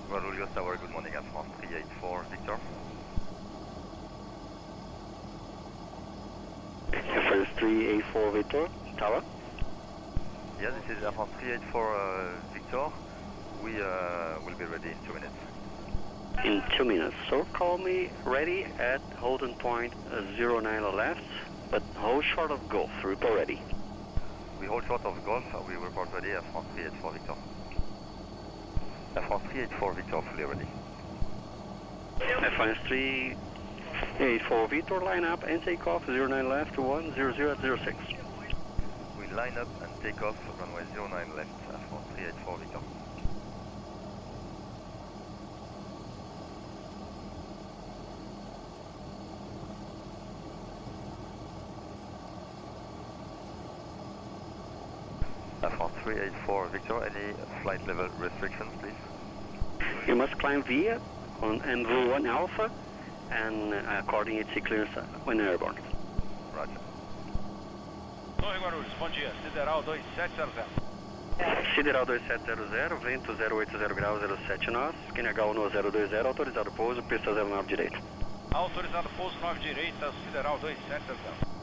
Guarulhos Tower, good morning, AirFrance 384 Victor. AirFrance 384 Victor, Tower. Yeah, this is AirFrance 384 Victor. We will be ready in 2 minutes. In 2 minutes, so call me ready at holding point 09 left, but hold short of Golf, report ready. We hold short of Golf, we report ready, AirFrance 384 Victor. AirFrance 384 Victor, fully ready. AirFrance 384 Victor, line up and take off 09 left to 100 at 06. We line up and take off, runway 09 left, AirFrance 384 Victor. AirFrance 384 Victor, any flight level restrictions, please? You must climb via on NV1 Alpha and coordinate clearance when airborne. Roger. Torre Guarulhos, bom dia, Sideral 2700. Sideral 2700, vento 080 graus 07 nós, skin H1 no 020, autorizado pouso, pista 09 direita. Autorizado pouso 9 direita, Sideral 2700.